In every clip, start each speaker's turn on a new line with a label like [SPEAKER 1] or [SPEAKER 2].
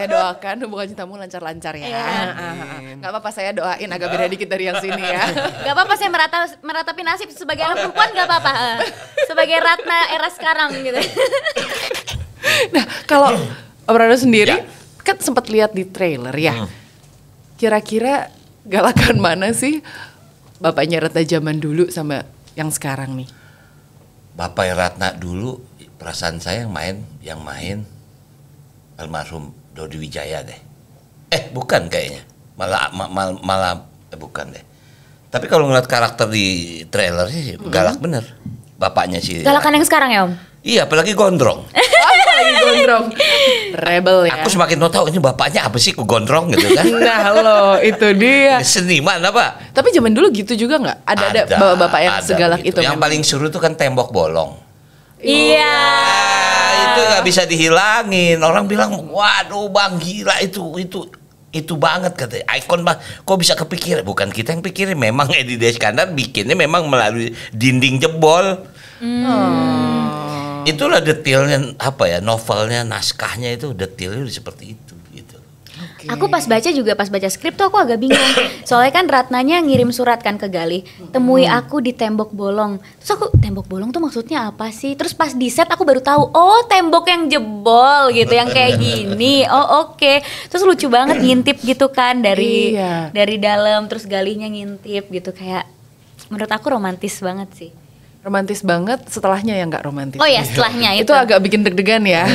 [SPEAKER 1] Saya doakan hubungan cintamu lancar-lancar ya. Gak apa-apa saya doain agak beda dikit dari yang sini ya.
[SPEAKER 2] Gak apa-apa saya meratapi nasib sebagai anak perempuan, gak apa-apa. Sebagai Ratna era sekarang gitu.
[SPEAKER 1] Nah kalau Om Rano sendiri kan sempat lihat di trailer ya. Kira-kira galakan mana sih bapaknya Ratna zaman dulu sama yang sekarang nih?
[SPEAKER 3] Bapak Ratna dulu perasaan saya yang main almarhum Dodi Wijaya deh. Bukan kayaknya. Malah bukan deh. Tapi kalau ngeliat karakter di trailer sih galak bener. Bapaknya sih.
[SPEAKER 2] Galakan yang sekarang ya Om?
[SPEAKER 3] Iya, apalagi gondrong.
[SPEAKER 1] Apalagi gondrong. Rebel ya.
[SPEAKER 3] Aku semakin mau tahu ini bapaknya apa sih kok gondrong gitu kan.
[SPEAKER 1] Nah loh itu dia.
[SPEAKER 3] Seniman apa?
[SPEAKER 1] Tapi zaman dulu gitu juga nggak? Ada bapak-bapak yang segalak
[SPEAKER 3] gitu.
[SPEAKER 1] itu.
[SPEAKER 3] Yang paling seru tuh kan Tembok Bolong.
[SPEAKER 2] Iya.
[SPEAKER 3] Itu nggak bisa dihilangin. Orang bilang, waduh bang gila itu banget katanya. Ikon bang, kok bisa kepikir? Bukan kita yang pikirin, memang Edi Iskandar bikinnya memang melalui dinding jebol. Itulah detailnya novelnya, naskahnya itu detailnya udah seperti itu gitu.
[SPEAKER 2] Okay. Aku pas baca skrip tuh aku agak bingung. Soalnya kan Ratnanya ngirim surat kan ke Galih, temui aku di Tembok Bolong. Terus aku, Tembok Bolong tuh maksudnya apa sih? Terus pas di set aku baru tahu, oh tembok yang jebol gitu, yang kayak gini. Oh oke. Terus lucu banget ngintip gitu kan dari dalam, terus Galihnya ngintip gitu, kayak menurut aku romantis banget sih.
[SPEAKER 1] Romantis banget, setelahnya yang nggak romantis.
[SPEAKER 2] Oh ya, setelahnya itu.
[SPEAKER 1] Itu agak bikin deg-degan ya.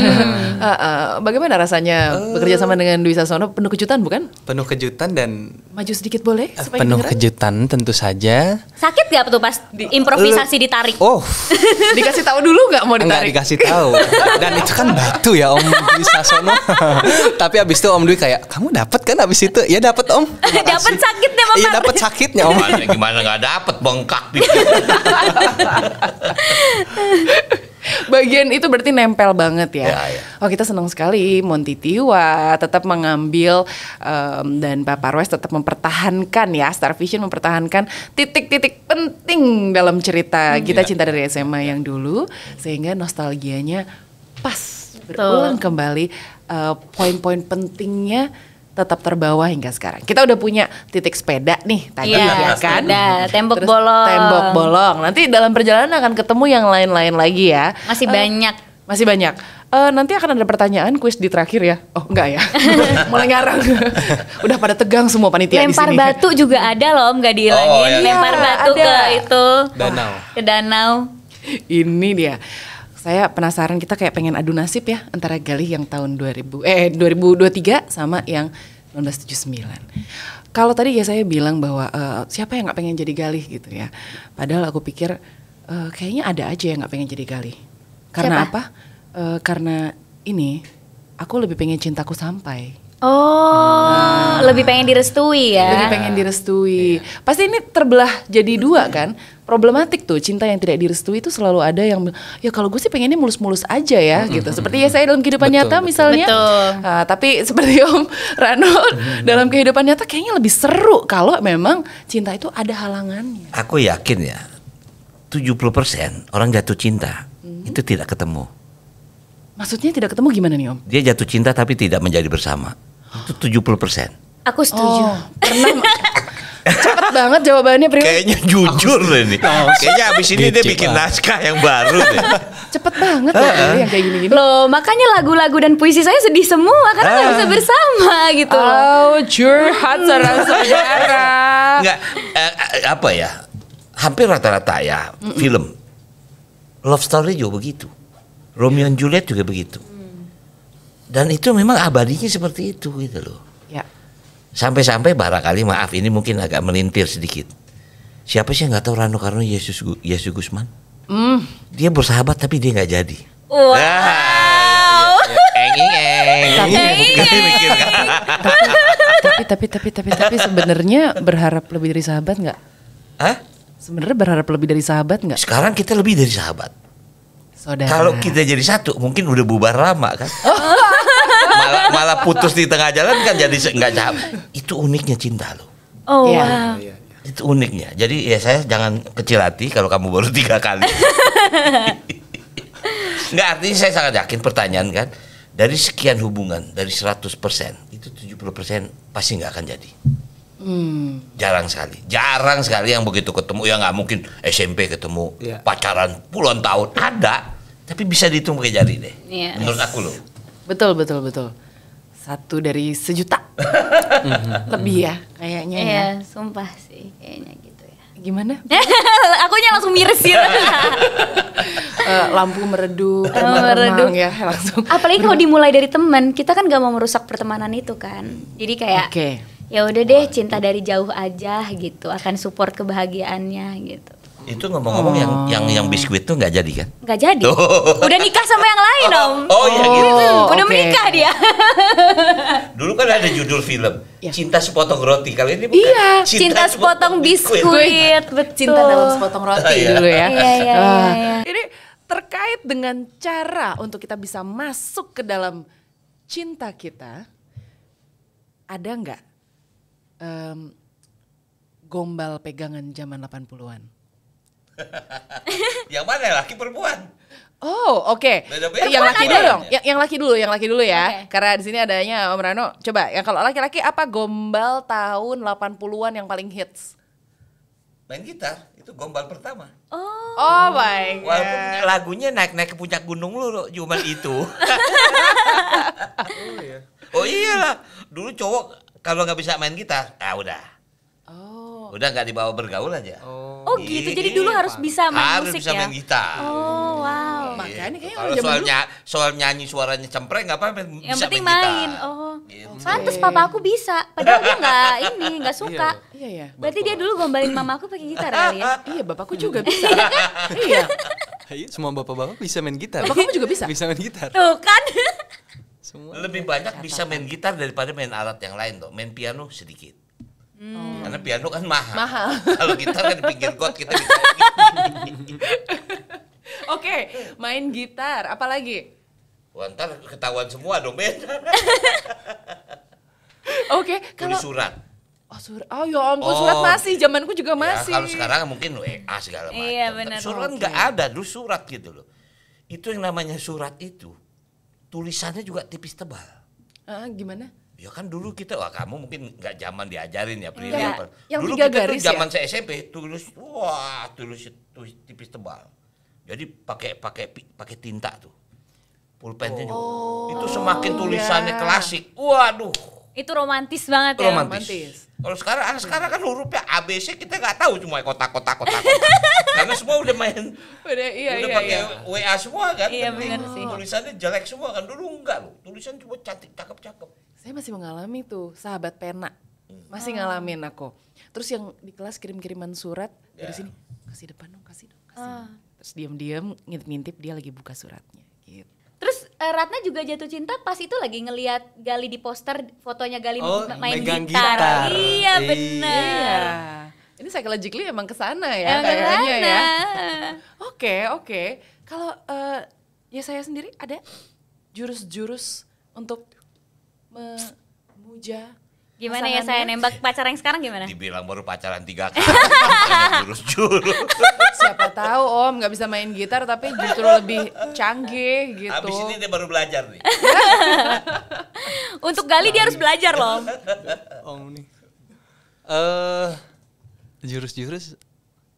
[SPEAKER 1] Bagaimana rasanya bekerja sama dengan Dwi Sasono? Penuh kejutan bukan?
[SPEAKER 4] Penuh kejutan dan
[SPEAKER 1] maju sedikit boleh?
[SPEAKER 4] penuh kejutan tentu saja.
[SPEAKER 2] Sakit gak tuh pas improvisasi ditarik?
[SPEAKER 4] Oh,
[SPEAKER 1] dikasih tahu dulu nggak mau ditarik?
[SPEAKER 4] Enggak dikasih tahu. Dan itu kan batu ya Om Dwi Sasono. Tapi abis itu Om Dwi kayak, kamu dapat kan abis itu? Ya dapat Om.
[SPEAKER 2] Dapat sakitnya Om.
[SPEAKER 4] Iya dapat sakitnya Om.
[SPEAKER 3] Gimana nggak dapat bengkak gitu.
[SPEAKER 1] Bagian itu berarti nempel banget ya.
[SPEAKER 3] Ya.
[SPEAKER 1] Oh kita senang sekali Monty Tiwa tetap mengambil dan Pak Parwes tetap mempertahankan ya, Star Vision mempertahankan titik-titik penting dalam cerita Kita Cinta Dari SMA yang dulu, sehingga nostalgianya pas berulang kembali, poin-poin pentingnya tetap terbawa hingga sekarang. Kita udah punya titik sepeda nih tadi ya kan.
[SPEAKER 2] Sepeda, tembok
[SPEAKER 1] Terus
[SPEAKER 2] bolong.
[SPEAKER 1] Tembok bolong. Nanti dalam perjalanan akan ketemu yang lain-lain lagi ya.
[SPEAKER 2] Masih banyak.
[SPEAKER 1] Masih banyak. Nanti akan ada pertanyaan kuis di terakhir ya. Oh enggak ya. Mulai ngarang. Udah pada tegang semua panitia di sini.
[SPEAKER 2] Lempar batu juga ada loh, nggak dihilangin.
[SPEAKER 3] Oh, iya.
[SPEAKER 2] Lempar batu
[SPEAKER 1] ada.
[SPEAKER 2] ke itu.
[SPEAKER 4] Danau.
[SPEAKER 2] Ke danau.
[SPEAKER 1] Ini dia. Saya penasaran, kita kayak pengen adu nasib ya antara Galih yang tahun 2023 sama yang 1979. Kalau tadi ya saya bilang bahwa siapa yang nggak pengen jadi Galih gitu ya. Padahal aku pikir kayaknya ada aja yang nggak pengen jadi Galih. Karena
[SPEAKER 2] siapa?
[SPEAKER 1] apa? Karena ini aku lebih pengen cintaku sampai.
[SPEAKER 2] Oh, lebih pengen direstui ya.
[SPEAKER 1] Lebih pengen direstui. Pasti ini terbelah jadi dua kan. Problematik tuh, cinta yang tidak direstui itu selalu ada yang ya kalau gue sih pengennya mulus-mulus aja ya gitu. Seperti ya saya dalam kehidupan nyata misalnya.
[SPEAKER 2] Betul.
[SPEAKER 1] Tapi seperti Om Rano dalam kehidupan nyata kayaknya lebih seru kalau memang cinta itu ada halangannya.
[SPEAKER 3] Aku yakin ya 70% orang jatuh cinta itu tidak ketemu.
[SPEAKER 1] Maksudnya tidak ketemu gimana nih Om?
[SPEAKER 3] Dia jatuh cinta tapi tidak menjadi bersama. Itu 70%.
[SPEAKER 2] Aku setuju.
[SPEAKER 1] Pernah cepet banget jawabannya Priwi.
[SPEAKER 3] Kayaknya jujur deh nih. Kayaknya abis ini dia bikin naskah yang baru deh.
[SPEAKER 1] Cepet banget ya yang kayak gini-gini.
[SPEAKER 2] Loh, makanya lagu-lagu dan puisi saya sedih semua karena nggak bisa bersama gitu.
[SPEAKER 1] Oh, curhat saudara-saudara.
[SPEAKER 3] Enggak, apa ya? Hampir rata-rata ya film love story juga begitu. Romeo and Juliet juga begitu. Dan itu memang abadinya seperti itu gitu loh.
[SPEAKER 1] Ya.
[SPEAKER 3] Sampai-sampai barangkali maaf ini mungkin agak melintir sedikit. Siapa sih yang nggak tahu Rano Karno Yesus Gusman? Dia bersahabat tapi dia nggak jadi.
[SPEAKER 2] Wow.
[SPEAKER 1] Tapi sebenarnya berharap lebih dari sahabat nggak?
[SPEAKER 3] Hah?
[SPEAKER 1] Sebenarnya berharap lebih dari sahabat nggak?
[SPEAKER 3] Sekarang kita lebih dari sahabat.
[SPEAKER 1] Saudara.
[SPEAKER 3] Kalau kita jadi satu mungkin udah bubar lama kan. malah putus di tengah jalan kan jadi nggak sahabat. Itu uniknya cinta loh.
[SPEAKER 2] Oh
[SPEAKER 1] Ya.
[SPEAKER 2] wow.
[SPEAKER 3] Itu uniknya. Jadi ya saya jangan kecil hati kalau kamu baru 3 kali. Nggak, artinya saya sangat yakin pertanyaan kan. dari sekian hubungan, dari 100%, itu 70% pasti nggak akan jadi. Jarang sekali yang begitu ketemu, ya nggak mungkin SMP ketemu, pacaran puluhan tahun, ada, tapi bisa dihitung pakai jari deh, menurut aku loh.
[SPEAKER 1] Betul. 1 dari sejuta. Lebih ya kayaknya ya.
[SPEAKER 2] Iya, sumpah sih kayaknya gitu ya.
[SPEAKER 1] Gimana?
[SPEAKER 2] Akunya langsung miris gitu.
[SPEAKER 1] Lampu meredup,
[SPEAKER 2] meredup
[SPEAKER 1] ya langsung.
[SPEAKER 2] Apalagi kalau dimulai dari teman, kita kan gak mau merusak pertemanan itu kan. Jadi kayak ya udah deh, cinta dari jauh aja gitu, akan support kebahagiaannya gitu.
[SPEAKER 3] Itu ngomong-ngomong yang biskuit tuh nggak jadi kan?
[SPEAKER 2] Nggak jadi. Udah nikah sama yang lain Om.
[SPEAKER 3] Oh iya gitu.
[SPEAKER 2] Udah menikah dia.
[SPEAKER 3] Dulu kan ada judul film Cinta Sepotong Roti. Kali ini bukan.
[SPEAKER 2] Iya, Cinta Sepotong Biskuit. Betul.
[SPEAKER 1] Cinta dalam sepotong roti dulu ya.
[SPEAKER 2] Iya.
[SPEAKER 1] Ini terkait dengan cara untuk kita bisa masuk ke dalam cinta kita, ada nggak gombal pegangan zaman 80-an?
[SPEAKER 3] Yang mana, laki perempuan?
[SPEAKER 1] Oh, oke.
[SPEAKER 3] Beda-beda.
[SPEAKER 1] Yang laki
[SPEAKER 3] Apa
[SPEAKER 1] dulu
[SPEAKER 3] ya?
[SPEAKER 1] dong. Yang laki dulu ya.
[SPEAKER 2] Oke.
[SPEAKER 1] Karena di sini adanya Om Rano. Coba, yang kalau laki-laki apa gombal tahun 80-an yang paling hits?
[SPEAKER 3] Main gitar, itu gombal pertama.
[SPEAKER 1] Oh my God.
[SPEAKER 3] Walaupun lagunya naik-naik ke puncak gunung lu, cuman itu. Oh iyalah, dulu cowok kalau nggak bisa main gitar, udah. Udah nggak dibawa bergaul aja.
[SPEAKER 2] Oh gitu, jadi dulu harus bisa main
[SPEAKER 3] harus
[SPEAKER 2] musik
[SPEAKER 3] bisa
[SPEAKER 2] ya?
[SPEAKER 3] main gitar.
[SPEAKER 2] Oh wow.
[SPEAKER 1] Makanya kayaknya
[SPEAKER 3] Kalau
[SPEAKER 1] zaman
[SPEAKER 3] soal nyanyi suaranya cempreng nggak apa-apa,
[SPEAKER 2] Yang
[SPEAKER 3] bisa
[SPEAKER 2] penting
[SPEAKER 3] main gitar.
[SPEAKER 2] main. Oh.
[SPEAKER 3] Gitu.
[SPEAKER 2] Pantes papa aku bisa, padahal dia nggak suka.
[SPEAKER 1] Iya.
[SPEAKER 2] Berarti dia dulu gombalin mama aku pakai gitar kali ya?
[SPEAKER 1] Iya, bapakku juga bisa. Iya.
[SPEAKER 4] Iya, semua bapak-bapak bisa main gitar.
[SPEAKER 1] Bapak kamu juga bisa?
[SPEAKER 4] Bisa main gitar.
[SPEAKER 2] Tuh kan.
[SPEAKER 4] Semua.
[SPEAKER 3] Lebih banyak bisa main gitar daripada main alat yang lain tuh. Main piano sedikit. Karena piano kan mahal. Kalau gitar kan di pinggir got kita bisa.
[SPEAKER 1] Oke, main gitar, apalagi?
[SPEAKER 3] Wah, ntar ketahuan semua dong, Ben.
[SPEAKER 1] Oke, kalau
[SPEAKER 3] Tulis surat.
[SPEAKER 1] Oh ya ampun, surat masih, zamanku juga masih.
[SPEAKER 3] Ya, kalau sekarang mungkin WA segala macam.
[SPEAKER 2] Iya, benar.
[SPEAKER 3] Surat nggak ada, dulu surat gitu loh. Itu yang namanya surat itu, tulisannya juga tipis tebal.
[SPEAKER 1] Gimana?
[SPEAKER 3] Ya kan dulu kita, kamu mungkin nggak zaman diajarin ya, Prilly
[SPEAKER 1] Iya,
[SPEAKER 3] apa.
[SPEAKER 1] yang
[SPEAKER 3] Dulu
[SPEAKER 1] 3
[SPEAKER 3] kita
[SPEAKER 1] garis
[SPEAKER 3] tuh zaman
[SPEAKER 1] ya?
[SPEAKER 3] saya SMP tulis tipis tebal. Jadi pakai tinta tuh. Pulpennya juga. Itu semakin tulisannya klasik. Waduh.
[SPEAKER 2] Itu romantis banget ya.
[SPEAKER 3] Romantis. Kalau sekarang kan hurufnya ABC kita nggak tahu, cuma kotak. Karena semua udah main.
[SPEAKER 1] Udah
[SPEAKER 3] pakai WA semua kan.
[SPEAKER 2] Iya,
[SPEAKER 3] Tapi
[SPEAKER 2] benar sih.
[SPEAKER 3] tulisannya jelek semua kan, dulu enggak loh. Tulisan cuma cantik, cakep.
[SPEAKER 1] Saya masih mengalami tuh, sahabat pena. Masih ngalamin aku. Terus yang di kelas kirim-kiriman surat dari sini, kasih depan dong, kasih dong. Terus diam-diam ngintip-ngintip dia lagi buka suratnya gitu.
[SPEAKER 2] Terus Ratna juga jatuh cinta pas itu lagi ngelihat Gali di poster, fotonya Gali main
[SPEAKER 4] megang
[SPEAKER 2] gitar.
[SPEAKER 4] gitar.
[SPEAKER 2] Iya benar.
[SPEAKER 1] Iya. Ini psychologically emang kesana ya
[SPEAKER 2] Emang
[SPEAKER 1] kayaknya
[SPEAKER 2] kesana.
[SPEAKER 1] ya. Oke. Kalau ya saya sendiri ada jurus-jurus untuk memuja.
[SPEAKER 2] Gimana ya saya nembak pacar yang sekarang gimana?
[SPEAKER 3] Dibilang baru pacaran 3 kali. Tanya jurus-jurus.
[SPEAKER 1] Siapa tahu Om nggak bisa main gitar tapi justru lebih canggih gitu.
[SPEAKER 3] Habis ini dia baru belajar nih.
[SPEAKER 2] Untuk Gali dia harus belajar loh.
[SPEAKER 4] Om nih. Jurus-jurus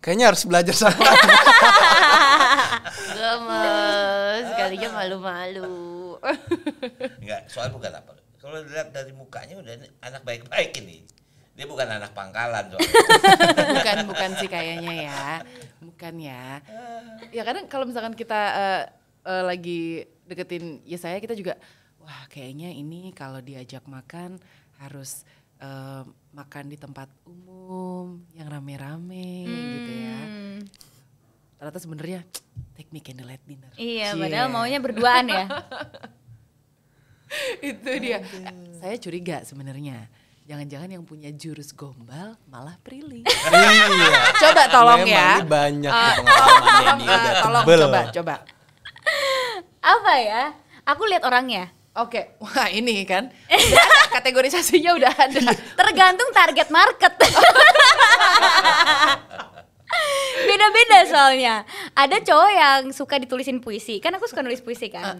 [SPEAKER 4] kayaknya harus belajar sama.
[SPEAKER 2] Gemes, Galinya malu-malu.
[SPEAKER 3] Enggak, soal bukan apa. Kalau dilihat dari mukanya udah anak baik-baik ini. Dia bukan anak pangkalan soalnya.
[SPEAKER 1] bukan sih kayaknya ya. Bukan ya. Ya kadang kalau misalkan kita lagi deketin ya saya, kita juga wah kayaknya ini kalau diajak makan harus makan di tempat umum yang rame-rame gitu ya. Ternyata sebenarnya take me candlelight dinner.
[SPEAKER 2] Iya, padahal maunya berduaan ya.
[SPEAKER 1] Itu dia. Saya curiga sebenarnya. Jangan-jangan yang punya jurus gombal malah Prilly.
[SPEAKER 4] Iya.
[SPEAKER 1] Coba tolong
[SPEAKER 4] Memang
[SPEAKER 1] ya.
[SPEAKER 4] ini banyak pengalamannya nih, udah
[SPEAKER 1] Tolong
[SPEAKER 4] tebel.
[SPEAKER 1] coba.
[SPEAKER 2] Apa ya? Aku lihat orangnya.
[SPEAKER 1] Oke, wah ini kan udah ada, kategorisasinya udah ada.
[SPEAKER 2] Tergantung target market. Beda-beda soalnya. Ada cowok yang suka ditulisin puisi. Kan aku suka nulis puisi kan.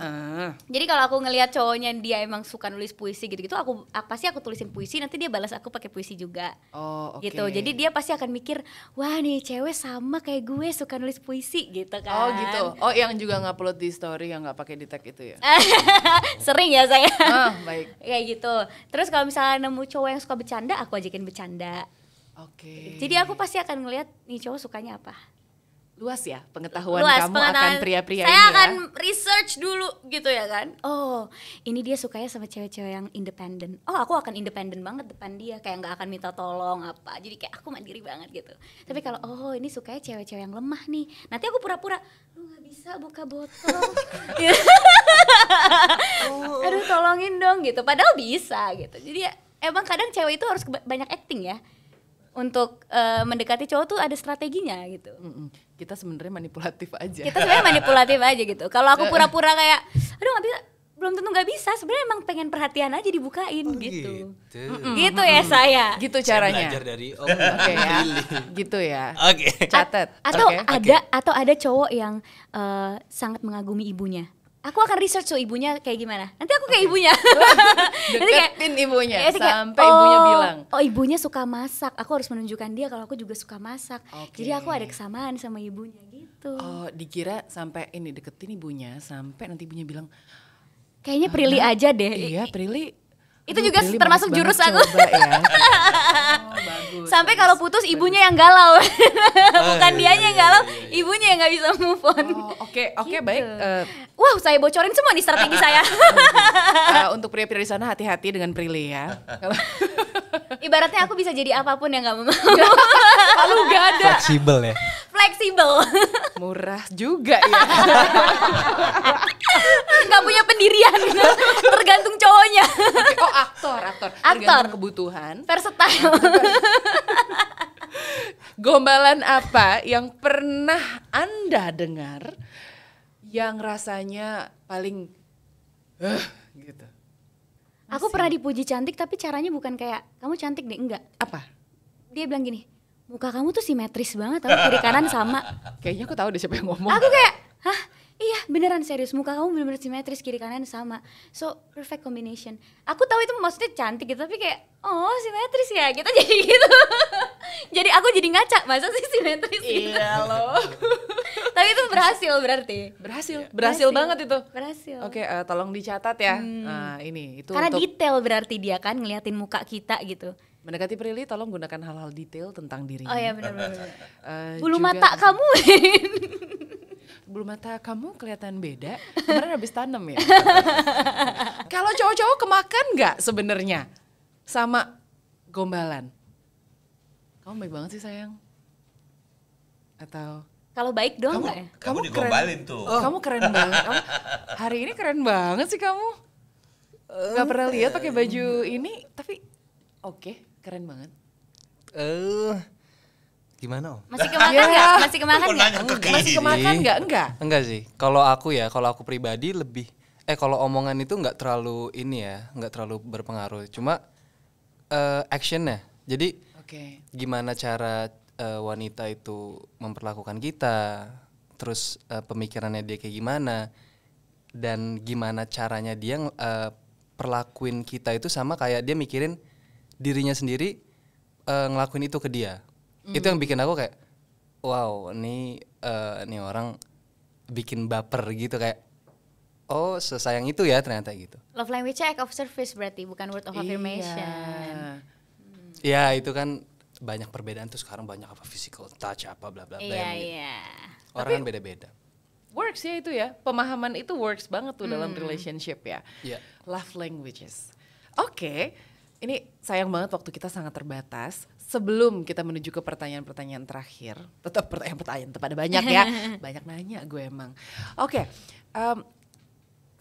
[SPEAKER 2] Jadi kalau aku ngelihat cowoknya dia emang suka nulis puisi gitu-gitu, aku pasti aku tulisin puisi, nanti dia balas aku pakai puisi juga.
[SPEAKER 1] Oh, oke.
[SPEAKER 2] Gitu. Jadi dia pasti akan mikir, wah nih cewek sama kayak gue suka nulis puisi gitu kan.
[SPEAKER 1] Oh gitu. Oh yang juga ngupload di story yang nggak pakai di tag itu ya?
[SPEAKER 2] Sering ya saya.
[SPEAKER 1] Baik.
[SPEAKER 2] Kayak gitu. Terus kalau misalnya nemu cowok yang suka bercanda, aku ajakin bercanda.
[SPEAKER 1] Oke.
[SPEAKER 2] Jadi aku pasti akan ngeliat nih cowok sukanya apa.
[SPEAKER 1] Luas ya pengetahuan
[SPEAKER 2] Luas,
[SPEAKER 1] kamu
[SPEAKER 2] pengetahuan.
[SPEAKER 1] akan pria-pria
[SPEAKER 2] Saya
[SPEAKER 1] ini ya.
[SPEAKER 2] akan research dulu gitu ya kan. Oh, ini dia sukanya sama cewek-cewek yang independen. Oh, aku akan independen banget depan dia, kayak nggak akan minta tolong apa. Jadi kayak aku mandiri banget gitu. Tapi kalau ini sukanya cewek-cewek yang lemah nih. Nanti aku pura-pura, lu nggak bisa buka botol. Aduh, tolongin dong gitu. Padahal bisa gitu. Jadi ya, emang kadang cewek itu harus banyak acting ya. Untuk mendekati cowok tuh ada strateginya gitu.
[SPEAKER 1] Kita sebenarnya manipulatif aja.
[SPEAKER 2] Kita sebenarnya manipulatif aja gitu. Kalau aku pura-pura kayak, aduh nggak bisa, belum tentu nggak bisa. Sebenarnya emang pengen perhatian aja dibukain gitu. Gitu ya saya.
[SPEAKER 1] Gitu
[SPEAKER 4] Saya
[SPEAKER 1] caranya.
[SPEAKER 4] belajar dari Om.
[SPEAKER 1] Oke ya. Gitu ya.
[SPEAKER 4] Oke.
[SPEAKER 1] Catat.
[SPEAKER 2] Atau
[SPEAKER 1] Oke.
[SPEAKER 2] ada cowok yang sangat mengagumi ibunya. Aku akan research tuh ibunya kayak gimana. Nanti aku kayak ibunya. Nanti
[SPEAKER 1] Deketin ibunya
[SPEAKER 2] nanti kayak,
[SPEAKER 1] sampai ibunya bilang.
[SPEAKER 2] Oh ibunya suka masak. Aku harus menunjukkan dia kalau aku juga suka masak.
[SPEAKER 1] Oke.
[SPEAKER 2] Jadi aku ada kesamaan sama ibunya gitu.
[SPEAKER 1] Oh, dikira sampai ini deketin ibunya sampai nanti ibunya bilang,
[SPEAKER 2] Kayaknya Prilly aja deh.
[SPEAKER 1] iya Prilly.
[SPEAKER 2] Itu
[SPEAKER 1] Aduh,
[SPEAKER 2] juga
[SPEAKER 1] Prilly
[SPEAKER 2] termasuk
[SPEAKER 1] manis
[SPEAKER 2] jurus
[SPEAKER 1] banget,
[SPEAKER 2] aku.
[SPEAKER 1] coba ya. Oh, bagus.
[SPEAKER 2] Sampai kalau putus ibunya yang galau. Bukan dianya yang galau, ibunya yang nggak bisa move on.
[SPEAKER 1] Oh, oke
[SPEAKER 2] Gitu.
[SPEAKER 1] baik.
[SPEAKER 2] Wow, saya bocorin semua nih strategi saya.
[SPEAKER 1] Untuk pria-pria di sana hati-hati dengan Prilly ya.
[SPEAKER 2] Ibaratnya aku bisa jadi apapun yang kamu mau.
[SPEAKER 1] Kalau nggak ada.
[SPEAKER 4] Fleksibel ya.
[SPEAKER 2] Fleksibel.
[SPEAKER 1] Murah juga ya.
[SPEAKER 2] Nggak punya pendirian. Tergantung cowoknya.
[SPEAKER 1] Oke, oh aktor. Tergantung kebutuhan.
[SPEAKER 2] Versatile.
[SPEAKER 1] Gombalan apa yang pernah Anda dengar yang rasanya paling gitu?
[SPEAKER 2] Aku pernah dipuji cantik tapi caranya bukan kayak kamu cantik deh, enggak.
[SPEAKER 1] Apa?
[SPEAKER 2] Dia bilang gini, muka kamu tuh simetris banget, tau kiri kanan sama.
[SPEAKER 1] Kayaknya aku tahu deh siapa yang ngomong.
[SPEAKER 2] Aku kayak, hah? Iya beneran serius, muka kamu bener-bener simetris, kiri kanan sama. So perfect combination. Aku tahu itu maksudnya cantik gitu, tapi kayak oh simetris ya, kita jadi gitu. Jadi aku jadi ngaca, masa sih simetris gitu.
[SPEAKER 1] Iya loh.
[SPEAKER 2] Tapi itu berhasil berarti.
[SPEAKER 1] Berhasil banget itu.
[SPEAKER 2] Berhasil.
[SPEAKER 1] Oke, tolong dicatat ya. Nah, ini itu
[SPEAKER 2] Karena
[SPEAKER 1] untuk
[SPEAKER 2] detail berarti dia kan ngeliatin muka kita gitu.
[SPEAKER 1] mendekati Prilly, tolong gunakan hal-hal detail tentang dirinya.
[SPEAKER 2] Oh iya benar-benar.
[SPEAKER 1] Juga-
[SPEAKER 2] Bulu mata kamu.
[SPEAKER 1] Bulu mata kamu kelihatan beda. Kemarin habis tanam ya. Kalau cowok-cowok kemakan nggak sebenarnya sama gombalan? Kamu baik banget sih sayang. Atau
[SPEAKER 2] Kalau baik doang
[SPEAKER 3] Kamu,
[SPEAKER 2] nggak ya?
[SPEAKER 3] kamu
[SPEAKER 1] keren.
[SPEAKER 3] digombalin tuh.
[SPEAKER 1] Kamu keren banget. Kamu, hari ini keren banget sih kamu. Gak pernah lihat pakai baju ini, tapi oke, keren banget.
[SPEAKER 4] Gimana Om?
[SPEAKER 2] Masih kemakan
[SPEAKER 1] Ya.
[SPEAKER 2] nggak? Masih kemakan
[SPEAKER 3] Kok
[SPEAKER 2] nggak?
[SPEAKER 3] nanya ke
[SPEAKER 1] Masih
[SPEAKER 3] gini?
[SPEAKER 1] kemakan nggak? Enggak.
[SPEAKER 4] Enggak sih. Kalau aku pribadi lebih kalau omongan itu nggak terlalu ini ya, nggak terlalu berpengaruh. Cuma actionnya. Jadi
[SPEAKER 1] Oke.
[SPEAKER 4] gimana cara wanita itu memperlakukan kita, terus pemikirannya dia kayak gimana, dan gimana caranya dia perlakuin kita itu sama kayak dia mikirin dirinya sendiri ngelakuin itu ke dia. Itu yang bikin aku kayak wow, ini orang bikin baper gitu, kayak oh sesayang itu ya ternyata gitu.
[SPEAKER 2] Love language act of service berarti, bukan word of affirmation.
[SPEAKER 1] Iya.
[SPEAKER 4] Ya itu kan banyak perbedaan tuh sekarang, banyak apa physical touch apa bla bla bla.
[SPEAKER 2] Iya
[SPEAKER 4] yang gitu.
[SPEAKER 2] iya.
[SPEAKER 4] Orang kan beda-beda.
[SPEAKER 1] Works ya itu ya, pemahaman itu works banget tuh dalam relationship ya.
[SPEAKER 4] Iya.
[SPEAKER 1] Love languages. Oke, ini sayang banget waktu kita sangat terbatas. Sebelum kita menuju ke pertanyaan-pertanyaan terakhir, tetap pertanyaan-pertanyaan pada banyak ya, banyak nanya gue emang. Oke,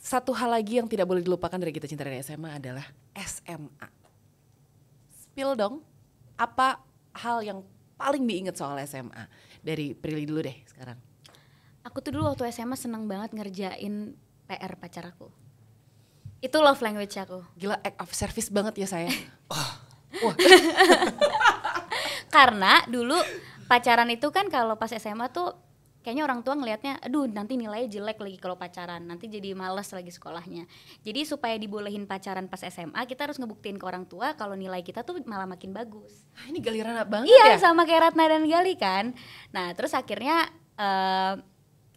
[SPEAKER 1] satu hal lagi yang tidak boleh dilupakan dari Kita Cinta dari SMA adalah SMA. Spill dong, apa hal yang paling diingat soal SMA? Dari Prilly dulu deh sekarang.
[SPEAKER 2] Aku tuh dulu waktu SMA seneng banget ngerjain PR pacar aku. Itu love language aku.
[SPEAKER 1] Gila, act of service banget ya saya.
[SPEAKER 2] Karena dulu pacaran itu kan kalau pas SMA tuh kayaknya orang tua ngelihatnya, aduh nanti nilainya jelek lagi kalau pacaran, nanti jadi malas lagi sekolahnya. Jadi supaya dibolehin pacaran pas SMA, kita harus ngebuktiin ke orang tua kalau nilai kita tuh malah makin bagus.
[SPEAKER 1] Ini Galirana banget
[SPEAKER 2] Iya,
[SPEAKER 1] ya.
[SPEAKER 2] sama kayak Ratna dan Gali kan. Nah terus akhirnya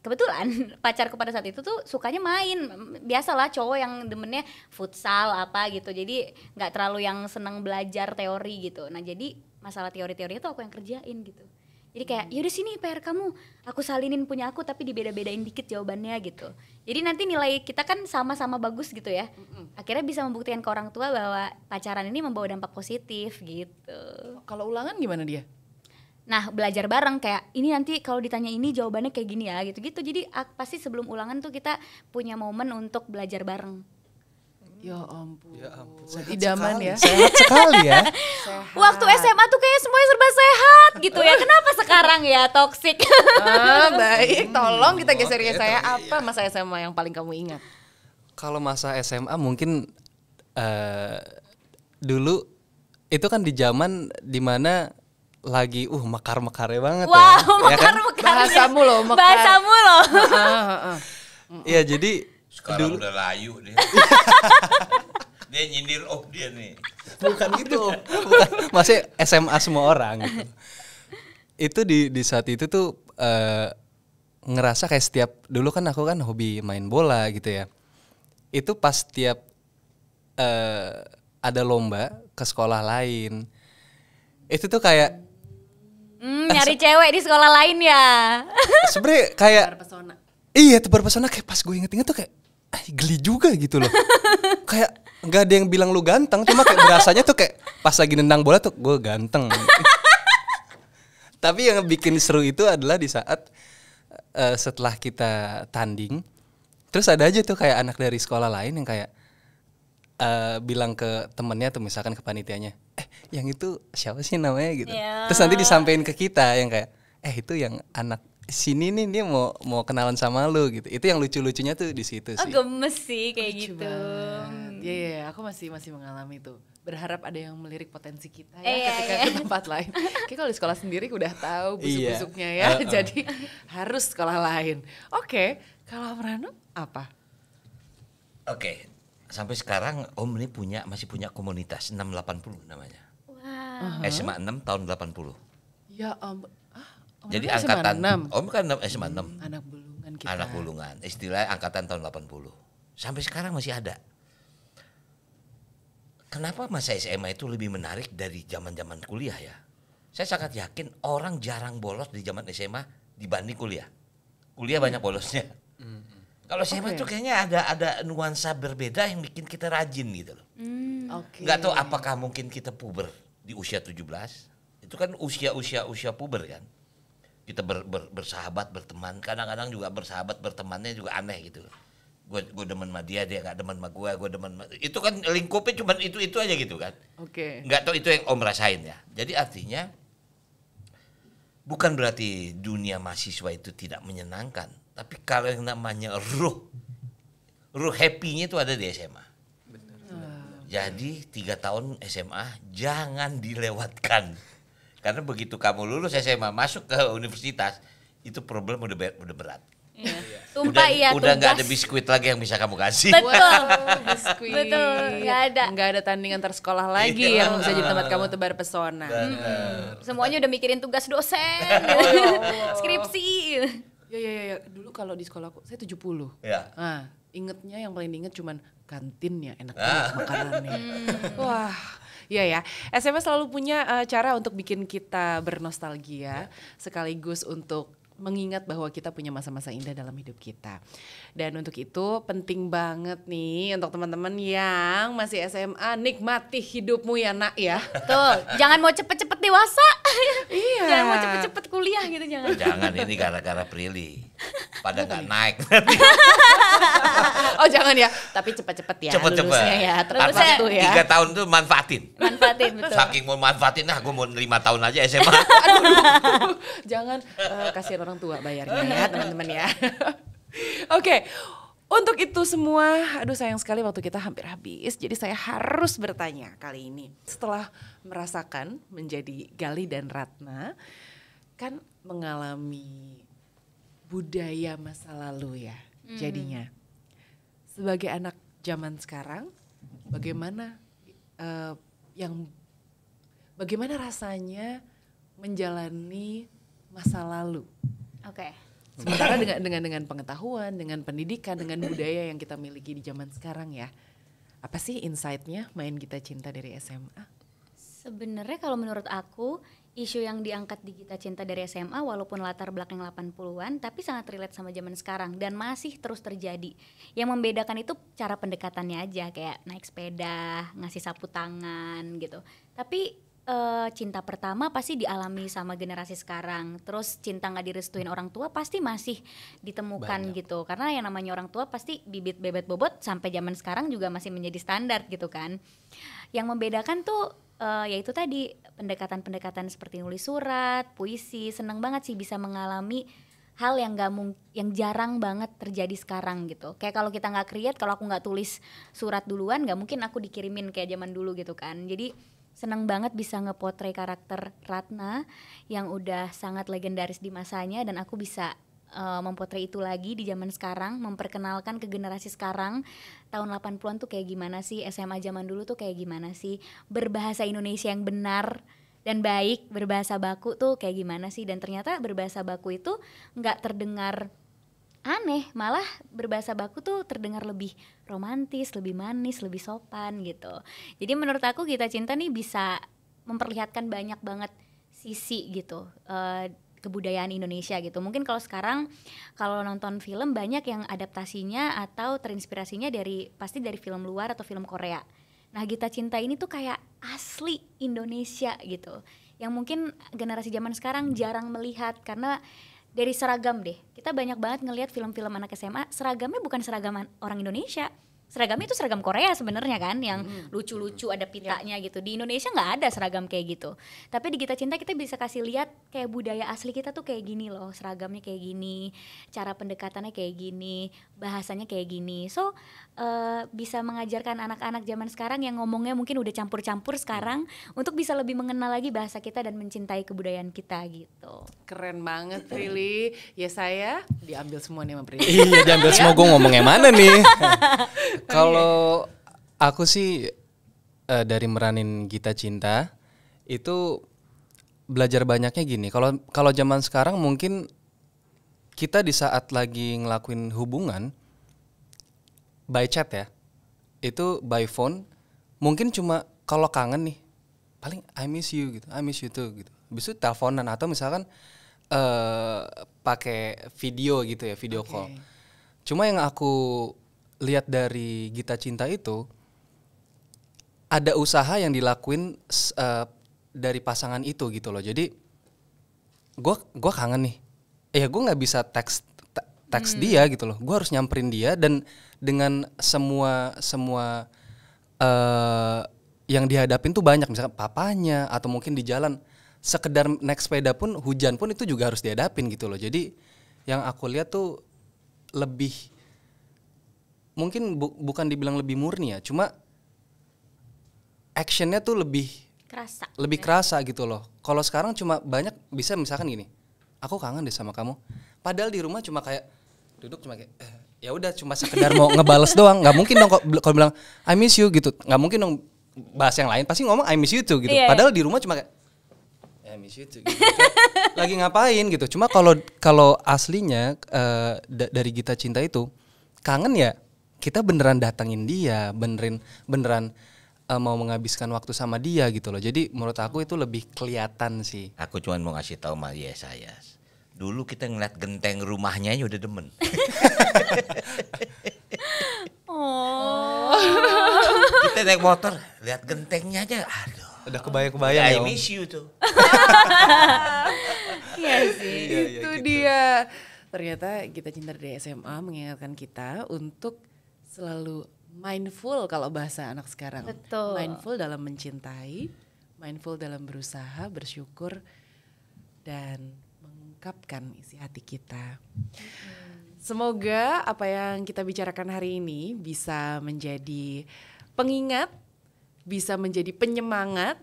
[SPEAKER 2] kebetulan pacarku pada saat itu tuh sukanya main. Biasalah cowok yang demennya futsal apa gitu, jadi nggak terlalu yang seneng belajar teori gitu. Nah jadi masalah teori-teorinya tuh aku yang kerjain gitu. Jadi kayak yaudah sini PR kamu, aku salinin punya aku tapi dibeda-bedain dikit jawabannya gitu. Jadi nanti nilai kita kan sama-sama bagus gitu ya. Akhirnya bisa membuktikan ke orang tua bahwa pacaran ini membawa dampak positif gitu.
[SPEAKER 1] Kalau ulangan gimana dia?
[SPEAKER 2] Nah belajar bareng kayak ini nanti kalau ditanya ini jawabannya kayak gini ya gitu-gitu. Jadi pasti sebelum ulangan tuh kita punya momen untuk belajar bareng.
[SPEAKER 1] Ya ampun.
[SPEAKER 4] Ya ampun,
[SPEAKER 1] Idaman ya.
[SPEAKER 4] Sehat sekali ya.
[SPEAKER 2] Waktu SMA tuh kayak semuanya serba sehat gitu ya. Kenapa sekarang ya toksik?
[SPEAKER 1] Baik, tolong kita geser ya saya. Apa masa SMA yang paling kamu ingat?
[SPEAKER 4] Kalau masa SMA mungkin dulu itu kan di zaman dimana lagi mekar-mekarnya banget
[SPEAKER 2] Wow,
[SPEAKER 4] ya kan?
[SPEAKER 2] mekar-mekarnya.
[SPEAKER 1] Bahasamu loh, mekar.
[SPEAKER 2] Bahasamu loh.
[SPEAKER 4] Iya jadi
[SPEAKER 3] Sekarang udah layu dia. Dia nyindir dia nih.
[SPEAKER 4] bukan gitu, bukan. Maksudnya SMA semua orang gitu. Itu di saat itu tuh ngerasa kayak setiap dulu kan aku kan hobi main bola gitu ya. Itu pas setiap ada lomba ke sekolah lain, itu tuh kayak
[SPEAKER 2] Nyari cewek di sekolah lain ya.
[SPEAKER 4] sebenarnya kayak
[SPEAKER 1] Terpesona.
[SPEAKER 4] iya tuh berpesona, kayak pas gue inget-inget tuh kayak geli juga gitu loh. Kayak nggak ada yang bilang lu ganteng, cuma kayak berasanya tuh kayak pas lagi nendang bola tuh gue ganteng. Tapi yang bikin seru itu adalah di saat setelah kita tanding, terus ada aja tuh kayak anak dari sekolah lain yang kayak bilang ke temennya atau misalkan ke panitianya, yang itu siapa sih namanya gitu.
[SPEAKER 2] Ya.
[SPEAKER 4] Terus nanti disampaikan ke kita yang kayak, itu yang anak sini nih, dia mau kenalan sama lu gitu. Itu yang lucu-lucunya tuh di situ
[SPEAKER 2] Oh
[SPEAKER 4] sih.
[SPEAKER 2] gemes sih kayak
[SPEAKER 1] Lucu
[SPEAKER 2] gitu.
[SPEAKER 1] banget. Iya, aku masih mengalami itu. Berharap ada yang melirik potensi kita ya
[SPEAKER 2] Iya,
[SPEAKER 1] ketika
[SPEAKER 2] iya.
[SPEAKER 1] ke tempat lain. Kayak kalau di sekolah sendiri udah tahu
[SPEAKER 4] Iya.
[SPEAKER 1] busuk-busuknya ya. Jadi harus sekolah lain. Oke, kalau Rano apa?
[SPEAKER 3] Oke, sampai sekarang Om ini masih punya komunitas 680 namanya.
[SPEAKER 2] Wah.
[SPEAKER 3] SMA 6 tahun 80.
[SPEAKER 1] Ya ampun. Om
[SPEAKER 3] Jadi
[SPEAKER 1] Rano SMA
[SPEAKER 3] angkatan
[SPEAKER 1] 6.
[SPEAKER 3] Om kan SMA 6.
[SPEAKER 1] Anak bulungan kita.
[SPEAKER 3] Anak bulungan, istilahnya angkatan tahun 80. Sampai sekarang masih ada. Kenapa masa SMA itu lebih menarik dari zaman-zaman kuliah ya? Saya sangat yakin orang jarang bolos di zaman SMA dibanding kuliah. Kuliah banyak bolosnya. Kalau SMA
[SPEAKER 1] Oke.
[SPEAKER 3] tuh kayaknya ada nuansa berbeda yang bikin kita rajin gitu loh.
[SPEAKER 1] Oke.
[SPEAKER 3] Nggak tahu apakah mungkin kita puber di usia 17. Itu kan usia puber kan. Kita bersahabat, berteman. Kadang-kadang juga bersahabat, bertemannya juga aneh gitu. Gue demen sama dia gak demen sama gue demen sama... Itu kan lingkupnya cuma itu aja gitu kan.
[SPEAKER 1] Oke.
[SPEAKER 3] Nggak tahu itu yang Om rasain ya. Jadi artinya bukan berarti dunia mahasiswa itu tidak menyenangkan. Tapi kalau yang namanya ruh happy-nya itu ada di SMA. Jadi 3 tahun SMA jangan dilewatkan. Karena begitu kamu lulus SMA masuk ke universitas, itu problem udah berat.
[SPEAKER 2] Tumpah
[SPEAKER 3] Udah nggak ada
[SPEAKER 2] tugas.
[SPEAKER 3] biskuit lagi yang bisa kamu kasih.
[SPEAKER 2] Betul.
[SPEAKER 1] Biskuit.
[SPEAKER 2] Betul, nggak ada.
[SPEAKER 1] Nggak ada tandingan antar sekolah lagi yang bisa jadi tempat kamu tebar pesona.
[SPEAKER 2] Semuanya udah mikirin tugas dosen, skripsi.
[SPEAKER 1] Ya. Dulu kalau di sekolahku saya 70.
[SPEAKER 3] Ya.
[SPEAKER 1] Nah, ingetnya yang paling diinget cuman kantinnya enak banget makanannya. Wah. Iya ya, SMA selalu punya cara untuk bikin kita bernostalgia sekaligus untuk mengingat bahwa kita punya masa-masa indah dalam hidup kita. Dan untuk itu penting banget nih untuk teman-teman yang masih SMA, nikmati hidupmu ya nak ya.
[SPEAKER 2] Tuh, jangan mau cepet-cepet dewasa.
[SPEAKER 1] Iya.
[SPEAKER 2] Jangan mau cepet-cepet kuliah gitu jangan.
[SPEAKER 3] Jangan, ini gara-gara Prilly. Pada nggak naik.
[SPEAKER 1] Oh jangan ya, tapi cepat-cepat ya
[SPEAKER 3] Cepet-cepet.
[SPEAKER 1] lulusnya ya, tepat
[SPEAKER 2] Lulusnya
[SPEAKER 1] waktu ya.
[SPEAKER 3] 3 tahun tuh manfaatin.
[SPEAKER 2] Manfaatin betul.
[SPEAKER 3] Saking mau manfaatin, gue mau 5 tahun aja SMA.
[SPEAKER 1] Jangan kasihan orang tua bayarnya ya teman-teman ya. Oke, untuk itu semua, aduh sayang sekali waktu kita hampir habis. Jadi saya harus bertanya kali ini. Setelah merasakan menjadi Gali dan Ratna, kan mengalami budaya masa lalu ya. Jadinya sebagai anak zaman sekarang, bagaimana bagaimana rasanya menjalani masa lalu?
[SPEAKER 2] Oke.
[SPEAKER 1] Sementara dengan pengetahuan, dengan pendidikan, dengan budaya yang kita miliki di zaman sekarang ya. Apa sih insight-nya main Gita Cinta dari SMA?
[SPEAKER 2] Sebenarnya kalau menurut aku, isu yang diangkat di Gita Cinta dari SMA walaupun latar belakang 80-an tapi sangat relate sama zaman sekarang dan masih terus terjadi. Yang membedakan itu cara pendekatannya aja, kayak naik sepeda, ngasih sapu tangan gitu. Tapi cinta pertama pasti dialami sama generasi sekarang. Terus cinta gak direstuin orang tua pasti masih ditemukan gitu. Karena yang namanya orang tua pasti bibit bebet bobot sampai zaman sekarang juga masih menjadi standar gitu kan. Yang membedakan tuh yaitu tadi pendekatan-pendekatan seperti nulis surat, puisi. Seneng banget sih bisa mengalami hal yang yang jarang banget terjadi sekarang gitu. Kayak kalau kita nggak create, kalau aku nggak tulis surat duluan, nggak mungkin aku dikirimin kayak zaman dulu gitu kan. Jadi seneng banget bisa ngepotret karakter Ratna yang udah sangat legendaris di masanya dan aku bisa mempotret itu lagi di zaman sekarang, memperkenalkan ke generasi sekarang tahun 80-an tuh kayak gimana sih, SMA zaman dulu tuh kayak gimana sih, berbahasa Indonesia yang benar dan baik, berbahasa baku tuh kayak gimana sih, dan ternyata berbahasa baku itu nggak terdengar aneh, malah berbahasa baku tuh terdengar lebih romantis, lebih manis, lebih sopan gitu. Jadi menurut aku Gita Cinta nih bisa memperlihatkan banyak banget sisi gitu kebudayaan Indonesia gitu. Mungkin kalau sekarang kalau nonton film banyak yang adaptasinya atau terinspirasinya pasti dari film luar atau film Korea. Nah Gita Cinta ini tuh kayak asli Indonesia gitu, yang mungkin generasi zaman sekarang jarang melihat karena dari seragam deh. Kita banyak banget ngelihat film-film anak SMA, seragamnya bukan seragam orang Indonesia. Seragamnya itu seragam Korea sebenarnya kan, yang lucu-lucu ada pitanya gitu. Di Indonesia nggak ada seragam kayak gitu. Tapi di Gita Cinta kita bisa kasih lihat kayak budaya asli kita tuh kayak gini loh, seragamnya kayak gini, cara pendekatannya kayak gini, bahasanya kayak gini. So bisa mengajarkan anak-anak zaman sekarang yang ngomongnya mungkin udah campur-campur sekarang untuk bisa lebih mengenal lagi bahasa kita dan mencintai kebudayaan kita gitu.
[SPEAKER 1] Keren banget Prilly. Ya saya diambil semua nih sama Prilly.
[SPEAKER 4] Iya diambil semua, gue ngomong yang mana nih? Kalau aku sih dari meranin Gita Cinta itu belajar banyaknya gini. Kalau zaman sekarang mungkin kita di saat lagi ngelakuin hubungan by chat ya, itu by phone, mungkin cuma kalau kangen nih paling I miss you gitu, I miss you too gitu. Habis itu teleponan atau misalkan pakai video gitu ya, video call. Cuma yang aku lihat dari Gita Cinta itu ada usaha yang dilakuin dari pasangan itu gitu loh. Jadi gue kangen nih, gue nggak bisa teks dia gitu loh. Gue harus nyamperin dia dan dengan semua yang dihadapin tuh banyak, misalkan papanya atau mungkin di jalan sekedar naik sepeda pun hujan pun itu juga harus dihadapin gitu loh. Jadi yang aku lihat tuh lebih mungkin bukan dibilang lebih murni ya, cuma actionnya tuh lebih kerasa gitu loh. Kalau sekarang cuma banyak bisa misalkan gini, aku kangen deh sama kamu, padahal di rumah cuma kayak duduk cuma kayak ya udah cuma sekedar mau ngebales doang. Nggak mungkin dong kalau bilang I miss you gitu, nggak mungkin dong bahas yang lain, pasti ngomong I miss you too gitu. Padahal di rumah cuma kayak I miss you too gitu. Lagi ngapain gitu. Cuma kalau aslinya dari Gita Cinta itu kangen ya kita beneran datangin dia, beneran mau menghabiskan waktu sama dia gitu loh. Jadi menurut aku itu lebih kelihatan sih.
[SPEAKER 3] Aku cuma mau ngasih tahu Maria saya. Dulu kita ngeliat genteng rumahnya aja udah demen. Kita naik motor, lihat gentengnya aja, aduh.
[SPEAKER 4] Udah kebayang-kebayang ya.
[SPEAKER 3] I miss you tuh.
[SPEAKER 2] Iya sih.
[SPEAKER 1] Itu dia. Ternyata Gita Cinta dari SMA mengingatkan kita untuk selalu mindful kalau bahasa anak sekarang.
[SPEAKER 2] Betul.
[SPEAKER 1] Mindful dalam mencintai, mindful dalam berusaha, bersyukur, dan mengungkapkan isi hati kita. Semoga apa yang kita bicarakan hari ini bisa menjadi pengingat, bisa menjadi penyemangat,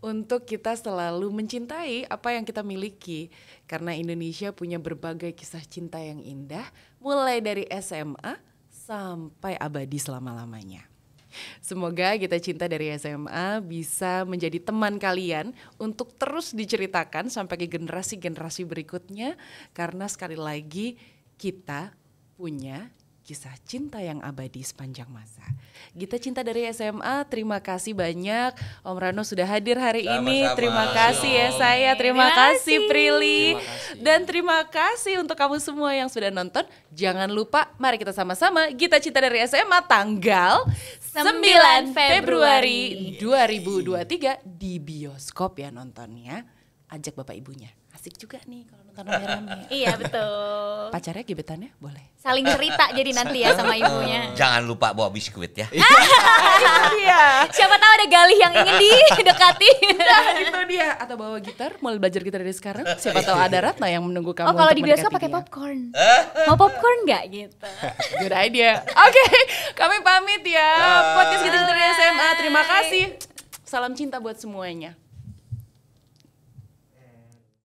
[SPEAKER 1] untuk kita selalu mencintai apa yang kita miliki. Karena Indonesia punya berbagai kisah cinta yang indah, mulai dari SMA sampai abadi selama-lamanya. Semoga Kita Cinta dari SMA bisa menjadi teman kalian untuk terus diceritakan sampai ke generasi-generasi berikutnya. Karena sekali lagi kita punya kisah cinta yang abadi sepanjang masa. Kita Cinta dari SMA, terima kasih banyak Om Rano sudah hadir hari ini. Terima kasih ya saya, terima kasih Prilly. Dan terima kasih untuk kamu semua yang sudah nonton. Jangan lupa, mari kita sama-sama Kita Cinta dari SMA tanggal 9 Februari 2023 di bioskop ya nontonnya. Ajak bapak ibunya. Asik juga nih kalau nonton rame-rame.
[SPEAKER 2] Iya betul.
[SPEAKER 1] Pacarnya gebetannya boleh.
[SPEAKER 2] Saling cerita jadi nanti ya sama ibunya.
[SPEAKER 3] Jangan lupa bawa biskuit ya.
[SPEAKER 1] Iya.
[SPEAKER 2] Siapa tahu ada Galih yang ingin didekati.
[SPEAKER 1] Nah itu dia. Atau bawa gitar, mulai belajar gitar dari sekarang. Siapa tahu ada Ratna yang menunggu kamu.
[SPEAKER 2] Oh kalau
[SPEAKER 1] untuk
[SPEAKER 2] di bioskop
[SPEAKER 1] mendekati
[SPEAKER 2] pakai
[SPEAKER 1] dia.
[SPEAKER 2] popcorn. Mau popcorn nggak gitu?
[SPEAKER 1] Good idea. Oke, kami pamit ya. Podcast Kita Cinta dari SMA. Terima kasih. Salam cinta buat semuanya.